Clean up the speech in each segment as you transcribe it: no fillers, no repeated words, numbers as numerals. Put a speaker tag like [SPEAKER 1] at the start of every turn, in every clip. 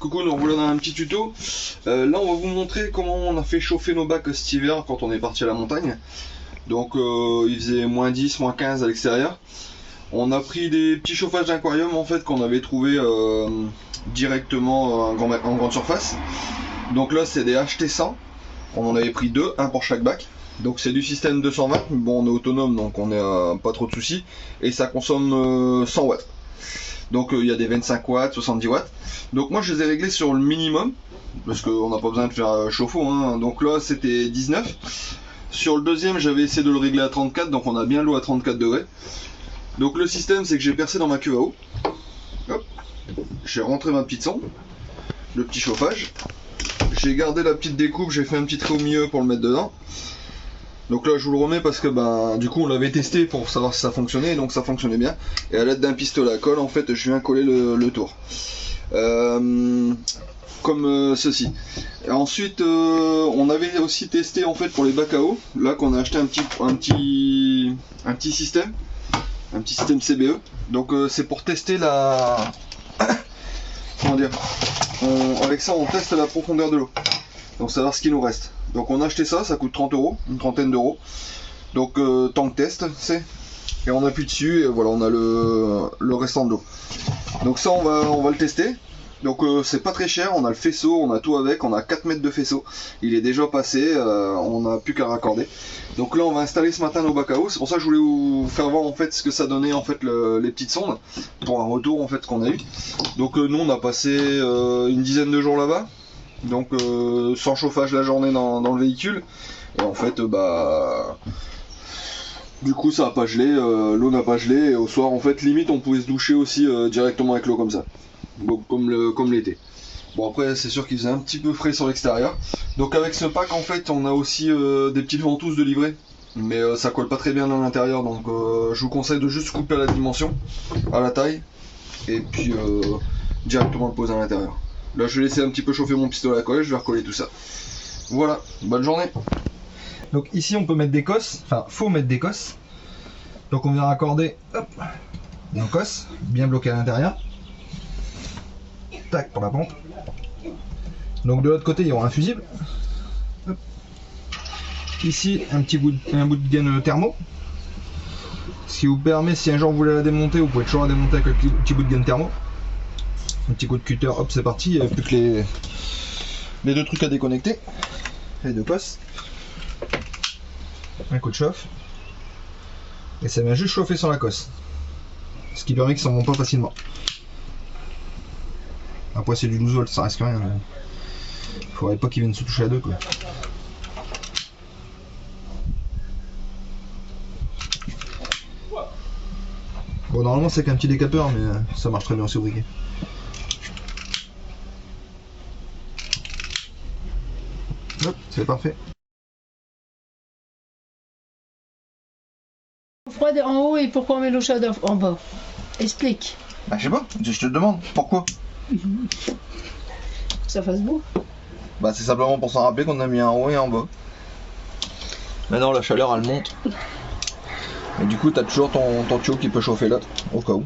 [SPEAKER 1] Coucou, nous revoilà dans un petit tuto. Là on va vous montrer comment on a fait chauffer nos bacs cet hiver quand on est parti à la montagne. Donc il faisait moins 10, moins 15 à l'extérieur. On a pris des petits chauffages d'aquarium en fait qu'on avait trouvé directement en grande surface. Donc là c'est des HT100. On en avait pris deux, un pour chaque bac. Donc c'est du système 220, mais bon on est autonome donc on est pas trop de soucis. Et ça consomme 100 watts. Donc il y a des 25 watts, 70 watts. Donc moi je les ai réglés sur le minimum, parce qu'on n'a pas besoin de faire chauffe-eau, hein. Donc là c'était 19. Sur le deuxième j'avais essayé de le régler à 34, donc on a bien l'eau à 34 degrés. Donc le système c'est que j'ai percé dans ma cuve à eau. Hop. J'ai rentré ma petite sonde, le petit chauffage. J'ai gardé la petite découpe, j'ai fait un petit trait au milieu pour le mettre dedans. Donc là je vous le remets parce que du coup on l'avait testé pour savoir si ça fonctionnait, et donc ça fonctionnait bien. Et à l'aide d'un pistolet à colle en fait je viens coller le tour. Comme ceci. Et ensuite on avait aussi testé en fait pour les bacs à eau, là qu'on a acheté un petit système CBE. Donc c'est pour tester la... comment dire, avec ça on teste la profondeur de l'eau. Donc savoir ce qu'il nous reste. Donc on a acheté ça, ça coûte 30 €, une trentaine d'euros. Donc tank test, c'est. Et on appuie dessus et voilà, on a le restant de l'eau. Donc ça on va le tester. Donc c'est pas très cher, on a le faisceau, on a tout avec, on a 4 mètres de faisceau. Il est déjà passé, on n'a plus qu'à raccorder. Donc là on va installer ce matin nos bacs à eau. C'est pour ça que je voulais vous faire voir en fait ce que ça donnait en fait les petites sondes. Pour un retour en fait qu'on a eu. Donc nous on a passé une dizaine de jours là-bas. Donc sans chauffage la journée dans le véhicule. Et en fait du coup ça n'a pas gelé, l'eau n'a pas gelé. Et au soir en fait limite on pouvait se doucher aussi directement avec l'eau comme ça. Donc, comme l'été. Bon après c'est sûr qu'il faisait un petit peu frais sur l'extérieur. Donc avec ce pack en fait on a aussi des petites ventouses de livret. Mais ça colle pas très bien à l'intérieur. Donc je vous conseille de juste couper à la dimension, à la taille. Et puis directement le poser à l'intérieur. Là je vais laisser un petit peu chauffer mon pistolet à coller, je vais recoller tout ça. Voilà, bonne journée. Donc ici on peut mettre des cosses, enfin faut mettre des cosses. Donc on vient raccorder nos cosses, bien bloquées à l'intérieur. Tac pour la pompe. Donc de l'autre côté il y aura un fusible. Hop. Ici un bout de gaine thermo. Ce qui vous permet, si un jour vous voulez la démonter, vous pouvez toujours la démonter avec un petit bout de gaine thermo. Un petit coup de cutter, hop c'est parti, il n'y a plus que les deux trucs à déconnecter, les deux cosses, un coup de chauffe, et ça vient juste chauffer sur la cosse, ce qui permet qu'ils s'en vont pas facilement. Après c'est du 12 volts, ça reste rien, il faudrait pas qu'ils viennent se toucher à deux quoi. Bon normalement c'est qu'un petit décapeur mais ça marche très bien aussi au briquet. Hop, c'est parfait.
[SPEAKER 2] Froide en haut et pourquoi on met l'eau chaude en bas? Explique.
[SPEAKER 1] Bah je sais pas, je te demande, pourquoi?
[SPEAKER 2] Que ça fasse beau.
[SPEAKER 1] Bah c'est simplement pour s'en rappeler qu'on a mis un en haut et un en bas. Maintenant la chaleur elle monte. Et du coup t'as toujours ton tuyau qui peut chauffer là, au cas où.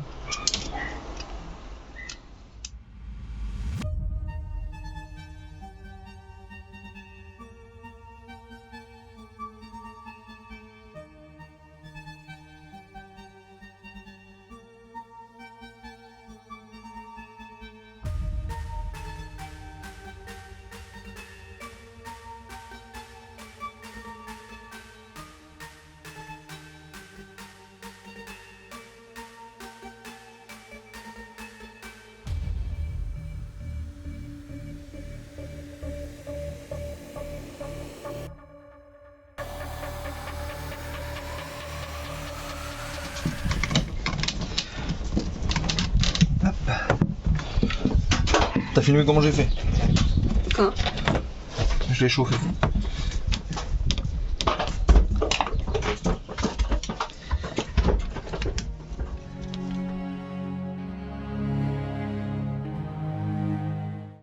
[SPEAKER 1] T'as filmé comment j'ai fait?
[SPEAKER 2] Quand?
[SPEAKER 1] Je l'ai chauffé.